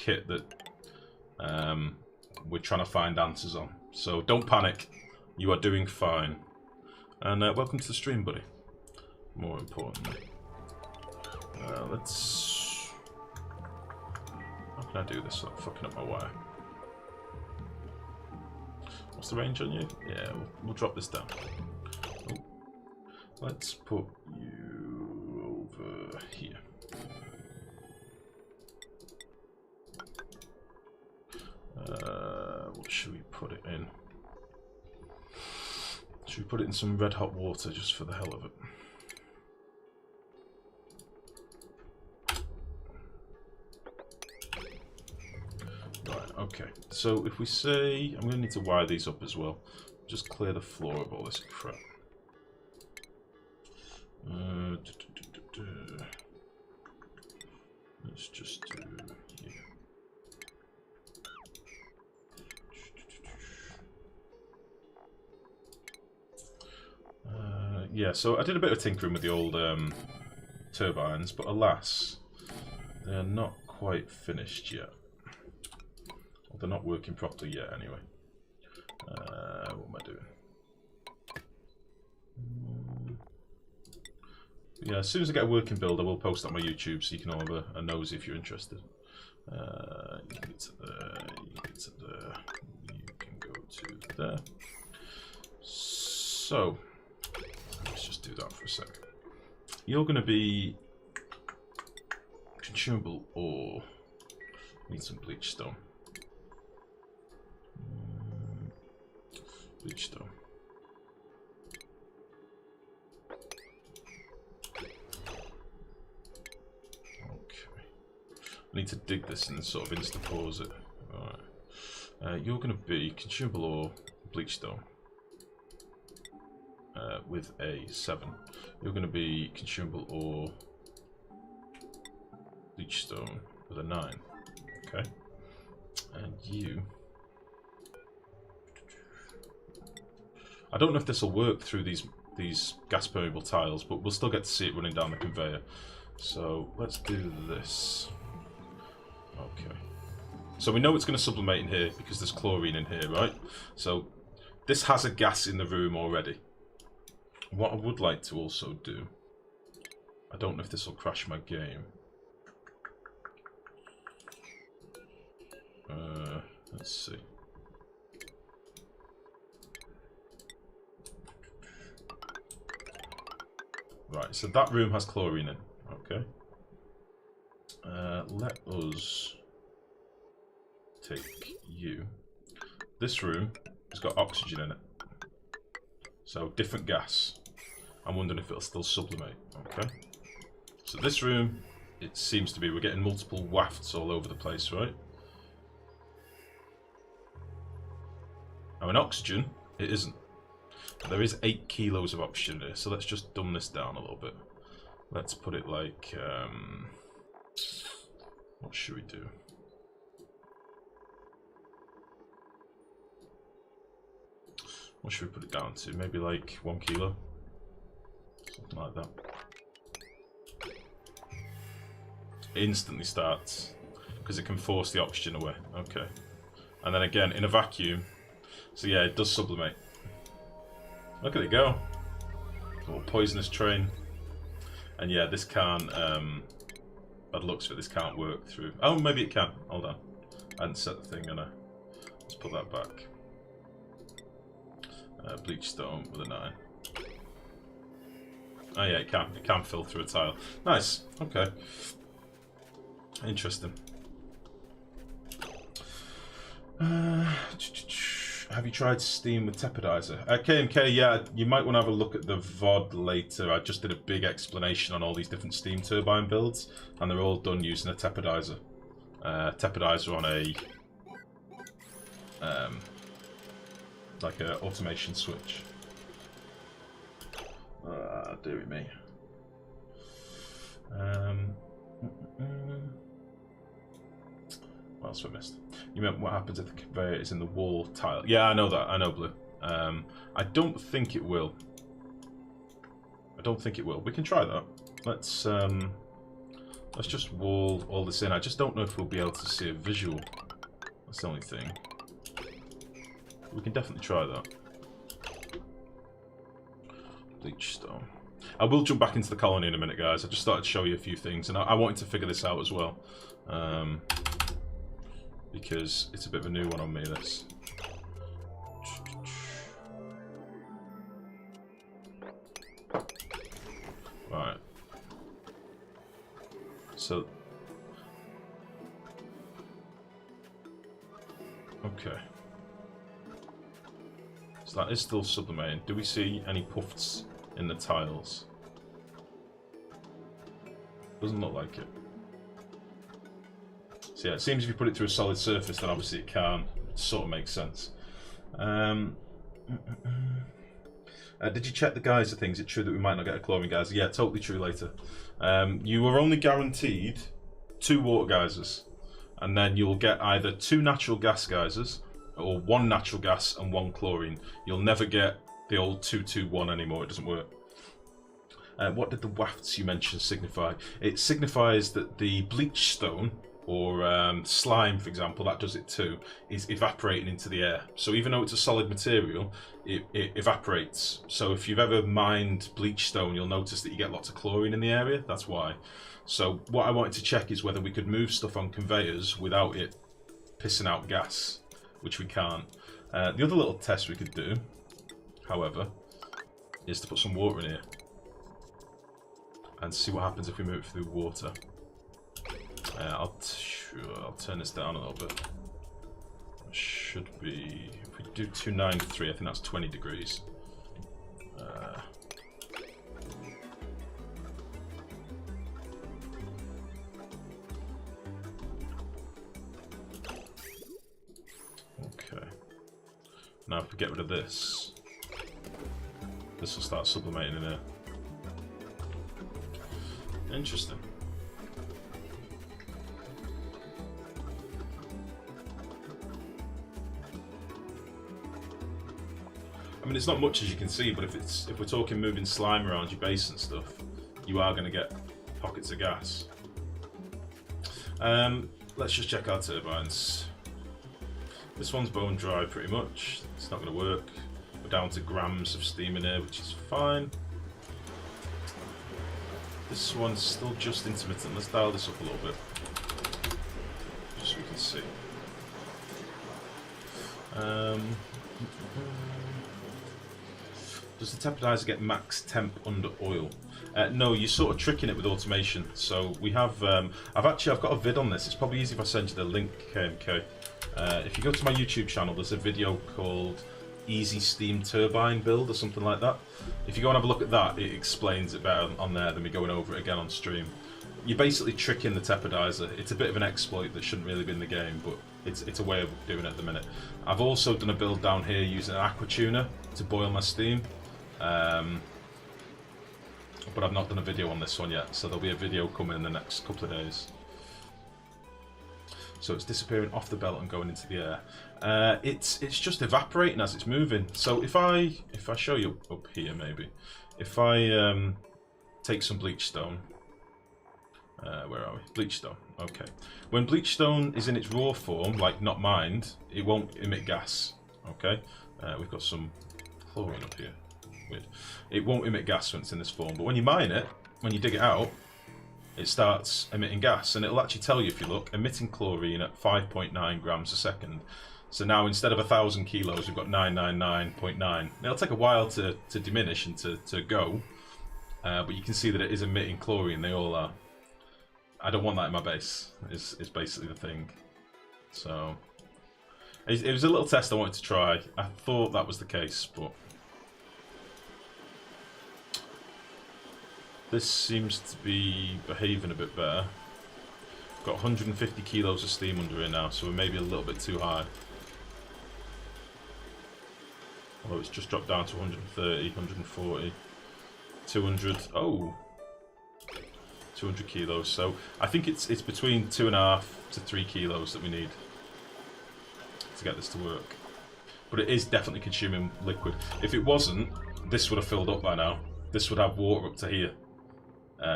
kit that we're trying to find answers on. So don't panic. You are doing fine. And welcome to the stream, buddy. More importantly. Let's... How can I do this without fucking up my wire? What's the range on you? Yeah, we'll drop this down. Oh. Let's put you over here. What should we put it in? Should we put it in some red hot water just for the hell of it? Right, okay. So if we say, I'm going to need to wire these up as well. Just clear the floor of all this crap. Let's just do here. Yeah, so I did a bit of tinkering with the old turbines, but alas, they're not quite finished yet. Well, they're not working properly yet, anyway. What am I doing? Yeah, as soon as I get a working build, I will post it on my YouTube, so you can all have a nosy if you're interested. You can get to there, you can get to there, you can go to there. So, let's just do that for a second. You're going to be consumable ore. Need some bleach stone. Bleach stone. Okay. I need to dig this and sort of insta-pause it. Alright. You're going to be consumable ore, bleach stone. With a 7. You're going to be consumable ore, bleach stone with a 9. Okay. And you... I don't know if this will work through these gas permeable tiles, but we'll still get to see it running down the conveyor. So let's do this. Okay. So we know it's going to sublimate in here because there's chlorine in here, right? So this has a gas in the room already. What I would like to also do, I don't know if this will crash my game. Let's see. Right, so that room has chlorine in. Okay. Let us take you. This room has got oxygen in it. So different gas. I'm wondering if it'll still sublimate. Okay. So this room, it seems to be, we're getting multiple wafts all over the place, right? Now in oxygen, it isn't. There is 8 kilos of oxygen here, so let's just dumb this down a little bit. Let's put it like, what should we do? What should we put it down to? Maybe like 1 kilo? Something like that. It instantly starts, because it can force the oxygen away. Okay. And then again, in a vacuum, so yeah, it does sublimate. Look at it go. Little poisonous train. And yeah, this can't, by the looks of it, this can't work through. Oh, maybe it can. Hold on. I hadn't set the thing, and let's put that back. Bleach stone with a 9. Oh yeah, it can fill through a tile. Nice. Okay. Interesting. Have you tried Steam with Tepidizer? KMK, yeah, you might want to have a look at the VOD later. I just did a big explanation on all these different steam turbine builds, and they're all done using a Tepidizer. Tepidizer on a like a automation switch. Dearie me. What else have I missed? You meant what happens if the conveyor is in the wall tile? Yeah, I know that. I know, Blue. I don't think it will. I don't think it will. We can try that. Let's Let's just wall all this in. I just don't know if we'll be able to see a visual. That's the only thing. We can definitely try that. Bleach stone. I will jump back into the colony in a minute, guys. I just started to show you a few things, and I wanted to figure this out as well. Because it's a bit of a new one on me, this. Right. So... okay. So that is still sublimating. Do we see any puffs in the tiles? Doesn't look like it. So yeah, it seems if you put it through a solid surface, then obviously it can. It sort of makes sense. Did you check the geyser things? Is it true that we might not get a chlorine geyser? Yeah, totally true later. You are only guaranteed 2 water geysers. And then you'll get either 2 natural gas geysers, or 1 natural gas and 1 chlorine. You'll never get the old 2-2-1 anymore. It doesn't work. What did the wafts you mentioned signify? It signifies that the bleach stone, or slime, for example, that does it too, is evaporating into the air. So even though it's a solid material, it evaporates. So if you've ever mined bleach stone, you'll notice that you get lots of chlorine in the area. That's why. So what I wanted to check is whether we could move stuff on conveyors without it pissing out gas, which we can't. The other little test we could do, however, is to put some water in here and see what happens if we move it through water. I'll turn this down a little bit. It should be, if we do 293, I think that's 20 degrees. Okay. Now if we get rid of this, this will start sublimating in here. Interesting. I mean, it's not much as you can see, but if we're talking moving slime around your base and stuff, you are going to get pockets of gas. Let's just check our turbines. This one's bone dry pretty much. It's not going to work. We're down to grams of steam in here, which is fine. This one's still just intermittent. Let's dial this up a little bit, just so we can see. Does the temperizer get max temp under oil? No, you're sort of tricking it with automation. So we have, I've got a vid on this. It's probably easy if I send you the link, KMK. If you go to my YouTube channel, there's a video called Easy Steam Turbine Build or something like that. If you go and have a look at that, it explains it better on there than me going over it again on stream. You're basically tricking the temperizer. It's a bit of an exploit that shouldn't really be in the game, but it's a way of doing it at the minute. I've also done a build down here using an aqua tuner to boil my steam. But I've not done a video on this one yet, so there'll be a video coming in the next couple of days. So it's disappearing off the belt and going into the air. It's just evaporating as it's moving. So if I show you up here maybe, if I take some bleach stone, where are we? Bleach stone. Okay. When bleach stone is in its raw form, like not mined, it won't emit gas. Okay. We've got some chlorine up here. Weird. It won't emit gas when it's in this form, but when you mine it, when you dig it out, it starts emitting gas, and it'll actually tell you if you look, emitting chlorine at 5.9 grams a second. So now instead of 1,000 kilos, we've got 999.9. It'll take a while to diminish and to go, but you can see that it is emitting chlorine. They all are. I don't want that in my base, is basically the thing. So it was a little test I wanted to try. I thought that was the case, but this seems to be behaving a bit better. Got 150 kilos of steam under here now, so we're maybe a little bit too high. Although it's just dropped down to 130, 140, 200. Oh, 200 kilos. So I think it's between 2.5 to 3 kilos that we need to get this to work. But it is definitely consuming liquid. If it wasn't, this would have filled up by now. This would have water up to here.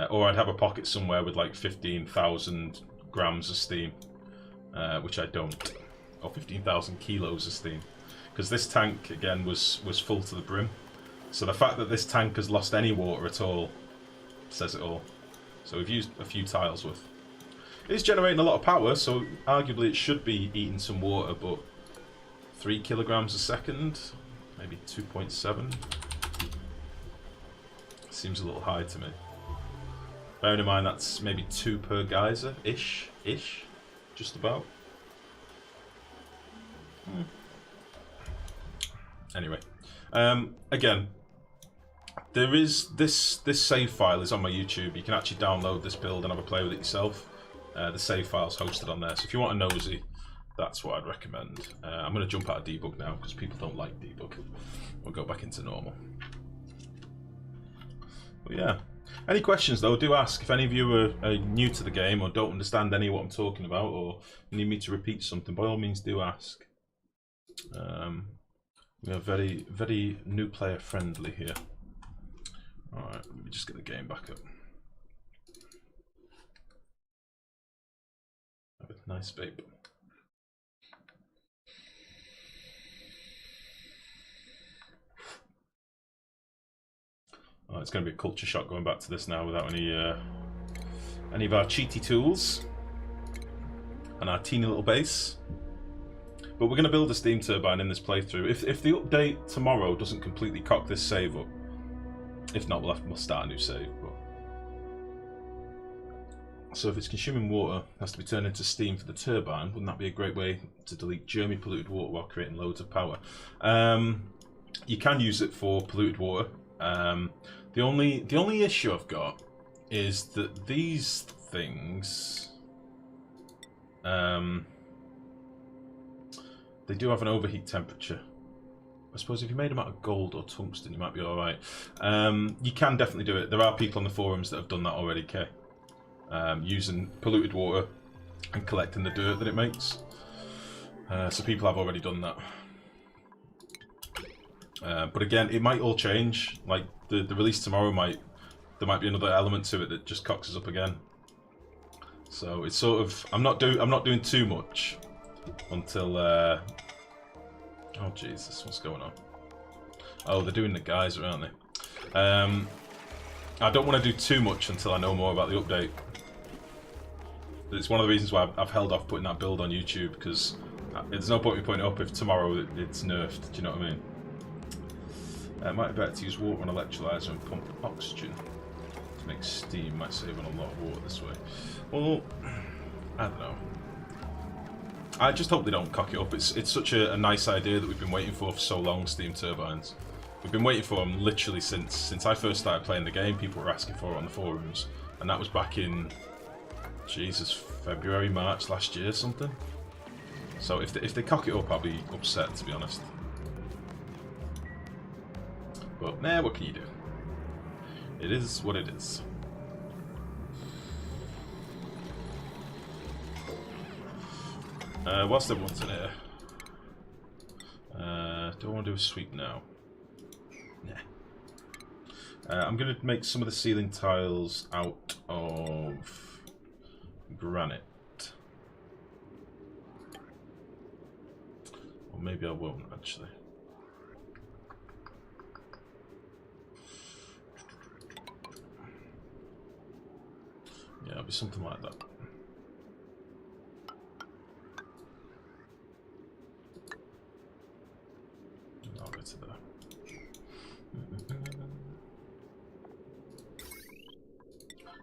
Or I'd have a pocket somewhere with like 15,000 grams of steam, which I don't, or 15,000 kilos of steam, because this tank again was full to the brim. So the fact that this tank has lost any water at all says it all. So we've used a few tiles worth. It's generating a lot of power, so arguably it should be eating some water, but 3 kilograms a second, maybe 2.7. Seems a little high to me. Bearing in mind that's maybe 2 per geyser-ish, just about. Anyway, again, there is this save file is on my YouTube. You can actually download this build and have a play with it yourself. The save file's hosted on there, so if you want a nosy, that's what I'd recommend. I'm going to jump out of debug now because people don't like debug. We'll go back into normal. But yeah. Any questions though, do ask. If any of you are new to the game or don't understand any of what I'm talking about, or need me to repeat something, by all means do ask. We are very, very new player friendly here. Alright, let me just get the game back up. Nice babe. Oh, it's going to be a culture shock going back to this now without any of our cheaty tools and our teeny little base. But we're going to build a steam turbine in this playthrough. If the update tomorrow doesn't completely cock this save up, if not, we'll start a new save. But... So if it's consuming water, it has to be turned into steam for the turbine. Wouldn't that be a great way to delete germy polluted water while creating loads of power? You can use it for polluted water. The only issue I've got is that these things, they do have an overheat temperature. I suppose if you made them out of gold or tungsten, you might be alright. You can definitely do it. There are people on the forums that have done that already, Kay. Using polluted water and collecting the dirt that it makes. So people have already done that. But again, it might all change. Like the release tomorrow there might be another element to it that just cocks us up again. So it's sort of I'm not doing too much until oh Jesus, what's going on? Oh, they're doing the geyser, aren't they? I don't want to do too much until I know more about the update. It's one of the reasons why I've held off putting that build on YouTube, because there's no point in me putting it up if tomorrow it's nerfed. Do you know what I mean? It might be better to use water on electrolyzer and pump oxygen to make steam. Might save on a lot of water this way. Well, I don't know. I just hope they don't cock it up. It's such a nice idea that we've been waiting for so long, steam turbines. We've been waiting for them literally since I first started playing the game. People were asking for it on the forums, and that was back in, Jesus, February, March last year, something. So if they cock it up, I'll be upset, to be honest. But nah, what can you do? It is what it is. Whilst everyone's in here, do I want to do a sweep now? Nah. I'm going to make some of the ceiling tiles out of granite. Or maybe I won't, actually. Yeah, it'll be something like that. I'll go to there.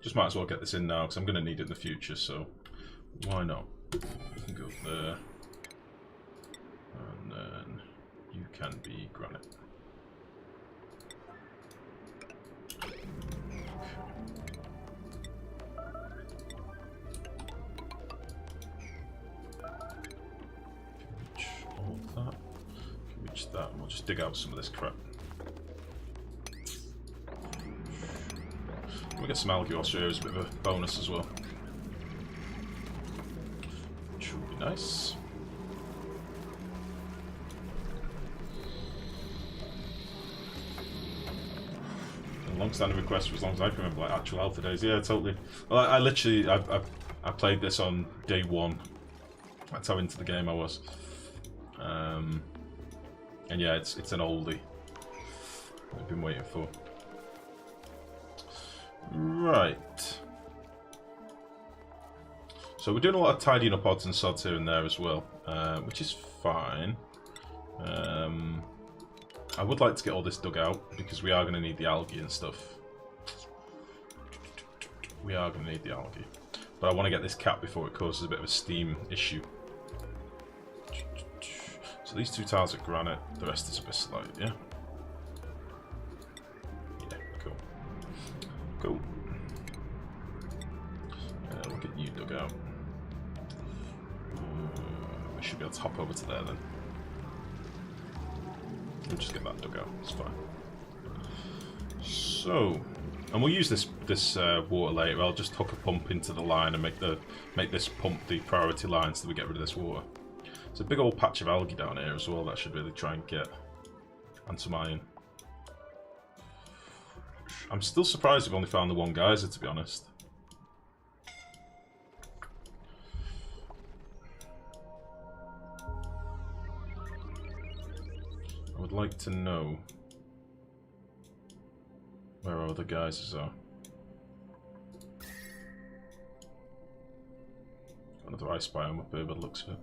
Just might as well get this in now because I'm going to need it in the future, so why not? You can go there. And then you can be granite. That and we'll just dig out some of this crap. We'll get some algae Australia as a bit of a bonus as well, which would be nice. long-standing request for as long as I can remember, like actual alpha days. Yeah, totally. Well, I literally I played this on day 1. That's how into the game I was. And yeah, it's an oldie I've been waiting for. Right. So we're doing a lot of tidying up odds and sods here and there as well, which is fine. I would like to get all this dug out because we are going to need the algae and stuff. We are going to need the algae. But I want to get this cap before it causes a bit of a steam issue. So these 2 tiles are granite, the rest is a bit slide, yeah? Yeah, cool. Cool. We'll get you dug out. We should be able to hop over to there then. We'll just get that dug out, it's fine. So, and we'll use this water later. I'll just hook a pump into the line and make this pump the priority line so that we get rid of this water. It's a big old patch of algae down here as well that should really try and get, and some iron. I'm still surprised we've only found the 1 geyser, to be honest. I would like to know where all the geysers are. Another ice biome up here by the looks of it.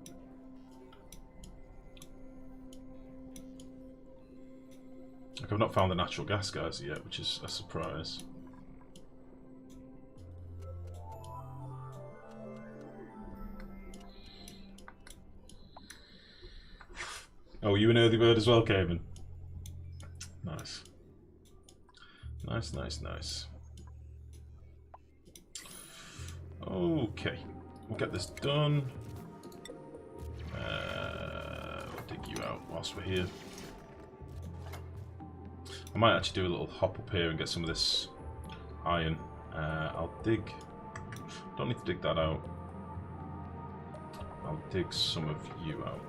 Like, I've not found the natural gas geyser yet, which is a surprise. Oh, you an early bird as well, Cayman? Nice. Nice, nice, nice. Okay, we'll get this done. We'll dig you out whilst we're here. I might actually do a little hop up here and get some of this iron. I'll dig... Don't need to dig that out. I'll dig some of you out.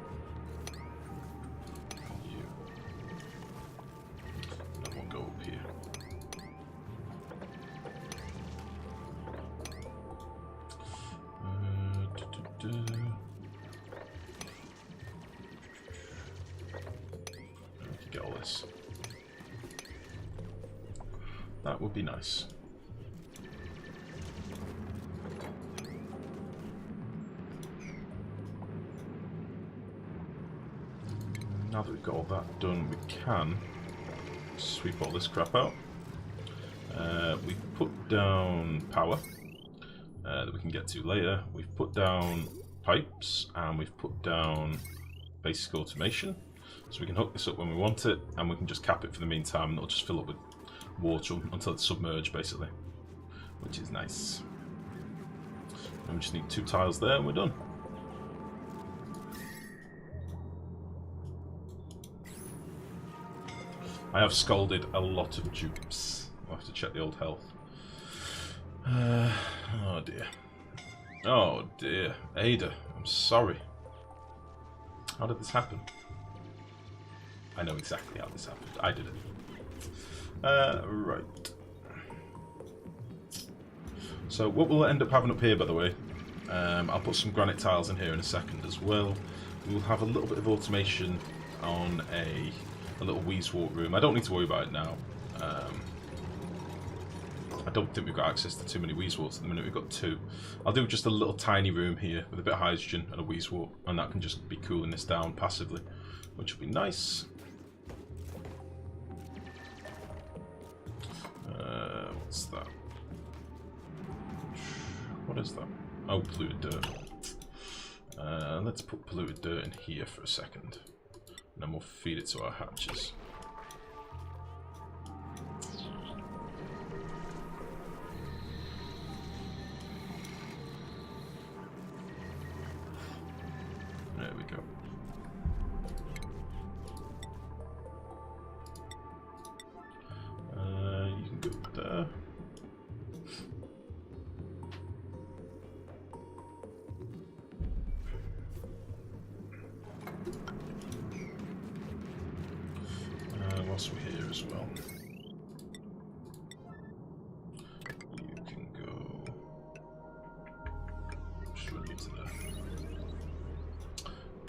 You. And we'll go up here. Get all this. That would be nice. Now that we've got all that done, we can sweep all this crap out. We've put down power that we can get to later. We've put down pipes and we've put down basic automation. So we can hook this up when we want it and we can just cap it for the meantime and it'll just fill up with water until it's submerged basically, which is nice. And we just need 2 tiles there and we're done. I have scalded a lot of dupes. I'll have to check the old health. Oh dear. Oh dear. Ada, I'm sorry. How did this happen? I know exactly how this happened. I did it. Right. So what we'll end up having up here, by the way, I'll put some granite tiles in here in a second as well. We'll have a little bit of automation on a little wheezewort room. I don't need to worry about it now. I don't think we've got access to too many wheezeworts at the minute. We've got 2. I'll do just a little tiny room here with a bit of hydrogen and a wheezewort, and that can just be cooling this down passively, which will be nice. What's that? What is that? Oh, polluted dirt. Let's put polluted dirt in here for a second, and then we'll feed it to our hatches. There we go. You can go there. Whilst we're here as well.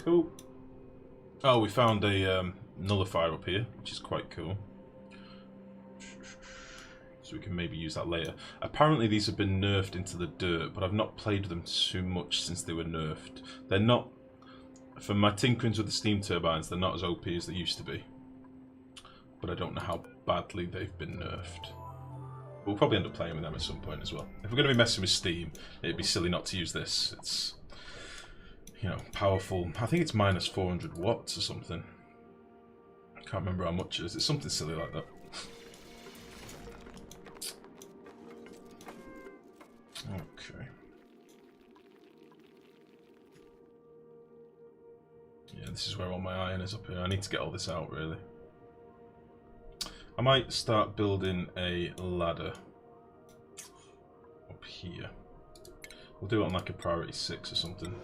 Cool. Oh, we found a nullifier up here, which is quite cool. So we can maybe use that later. Apparently these have been nerfed into the dirt, but I've not played with them too much since they were nerfed. They're not, for my tinkerings with the steam turbines, they're not as OP as they used to be. But I don't know how badly they've been nerfed. We'll probably end up playing with them at some point as well. If we're going to be messing with steam, it'd be silly not to use this. It's, you know, powerful. I think it's minus 400 watts or something. I can't remember how much it is. It's something silly like that. Okay. Yeah, this is where all my iron is up here. I need to get all this out, really. I might start building a ladder up here. We'll do it on like a priority 6 or something.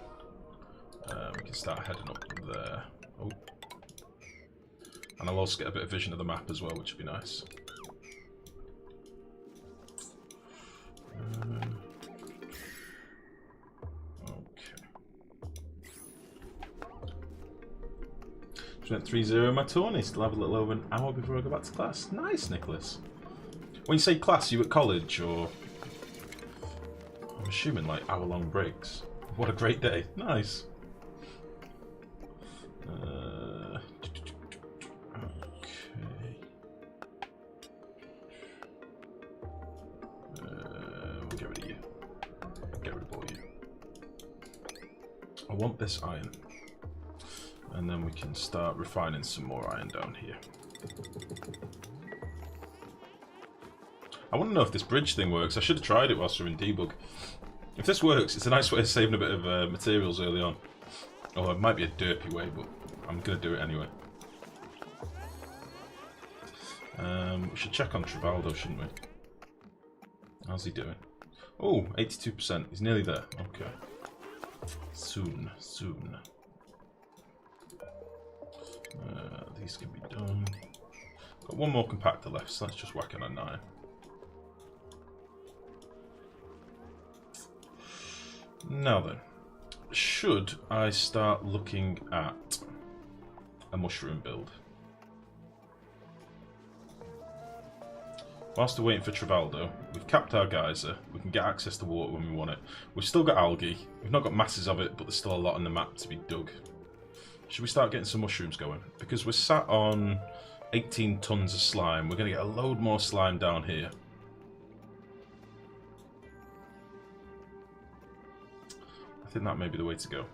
We can start heading up there. Oh. And I'll also get a bit of vision of the map as well, which would be nice. Went 3-0 in my tourney. Still have a little over an hour before I go back to class. Nice, Nicholas. When you say class, you at college, or I'm assuming like hour-long breaks. What a great day. Nice. Okay. We'll get rid of you. Get rid of all you. I want this iron. And then we can start refining some more iron down here. I want to know if this bridge thing works. I should have tried it whilst we were in debug. If this works, it's a nice way of saving a bit of materials early on. Oh, it might be a derpy way, but I'm going to do it anyway. We should check on Trivaldo, shouldn't we? How's he doing? Oh, 82%. He's nearly there. Okay. Soon, soon. These can be done. Got one more compactor left, so let's just whack in a 9. Now then, should I start looking at a mushroom build? Whilst we're waiting for Trivaldo, we've capped our geyser, we can get access to water when we want it. We've still got algae, we've not got masses of it, but there's still a lot on the map to be dug. Should we start getting some mushrooms going? Because we're sat on 18 tons of slime. We're going to get a load more slime down here. I think that may be the way to go.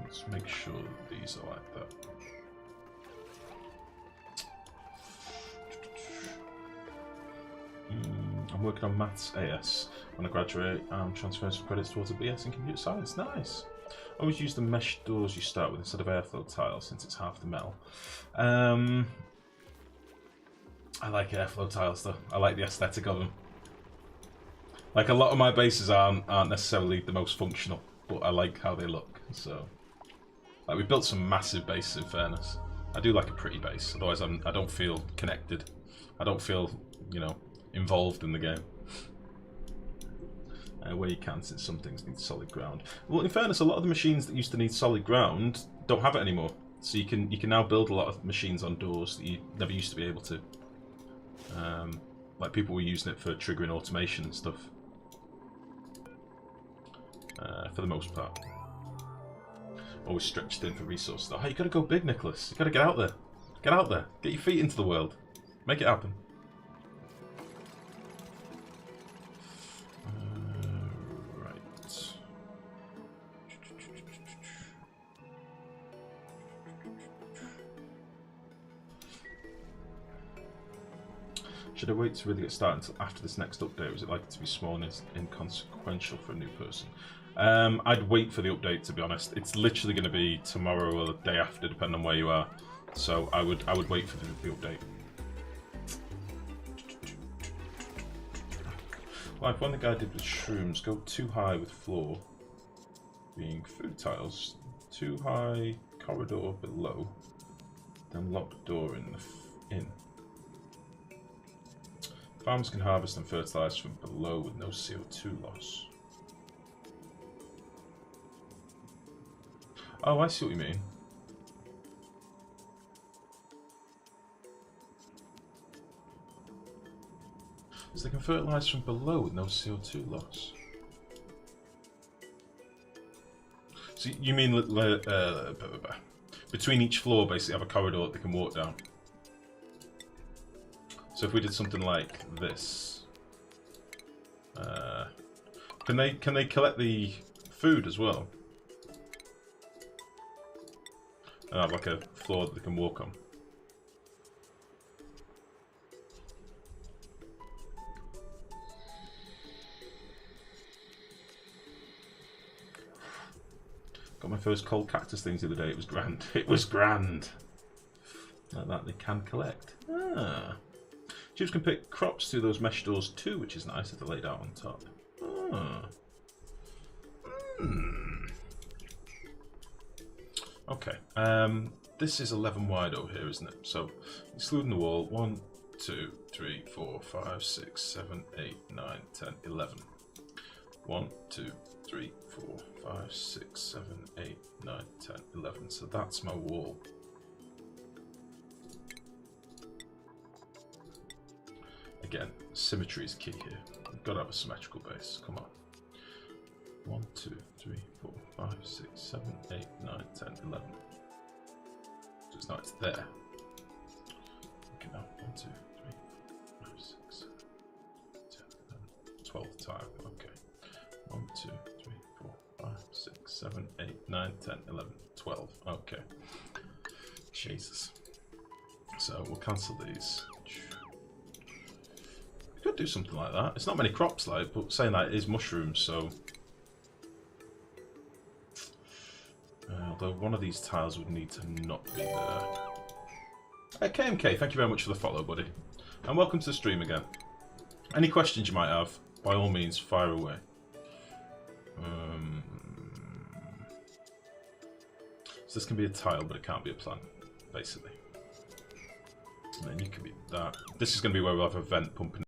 Let's make sure that these are like that. I'm working on Maths AS. When I graduate, I'm transferring some credits towards a BS in Computer Science. Nice! Always use the mesh doors you start with instead of airflow tiles, since it's half the metal. I like airflow tiles though. I like the aesthetic of them. Like, a lot of my bases aren't necessarily the most functional, but I like how they look. So, like, we built some massive bases in fairness. I do like a pretty base, otherwise I don't feel connected. I don't feel, you know, involved in the game. Where you can, since some things need solid ground. Well, in fairness, a lot of the machines that used to need solid ground don't have it anymore. So you can now build a lot of machines on doors that you never used to be able to. Like, people were using it for triggering automation and stuff. For the most part. Always stretched in for resources. Oh, you gotta go big, Nicholas. You gotta get out there. Get out there. Get your feet into the world. Make it happen. Should I wait to really get started until after this next update, or is it likely to be small and inconsequential for a new person? I'd wait for the update, to be honest. It's literally going to be tomorrow or the day after, depending on where you are. So I would wait for the update. Like when the guy did with shrooms, go too high with floor being food tiles, too high corridor below, then locked door in the Farmers can harvest and fertilise from below with no CO2 loss. Oh, I see what you mean. So they can fertilise from below with no CO2 loss. So you mean between each floor, basically have a corridor that they can walk down. So if we did something like this, can they collect the food as well? And have like a floor that they can walk on. Got my first cold cactus things the other day. It was grand. It was grand. Like that, they can collect. Ah. Tubes can pick crops through those mesh doors too, which is nice if they're laid out on top. Ah. Okay. This is 11 wide over here, isn't it? So, excluding the wall, 1, 2, 3, 4, 5, 6, 7, 8, 9, 10, 11. 1, 2, 3, 4, 5, 6, 7, 8, 9, 10, 11. So that's my wall. Again, symmetry is key here. We've got to have a symmetrical base. Come on. 1, 2, 3, 4, 5, 6, 7, 8, 9, 10, 11. So it's not, it's there. Okay, now 1, 2, 3, 4, 5, 6, 7, 10, 11, 12 time. Okay. 1, 2, 3, 4, 5, 6, 7, 8, 9, 10, 11, 12. Okay. Jesus. So we'll cancel these. Could do something like that. It's not many crops, like, but saying that it is mushrooms, so. Although one of these tiles would need to not be there. Hey, KMK, thank you very much for the follow, buddy. And welcome to the stream again. Any questions you might have, by all means, fire away. So this can be a tile, but it can't be a plan, basically. And then you can be that. This is going to be where we'll have a vent pumping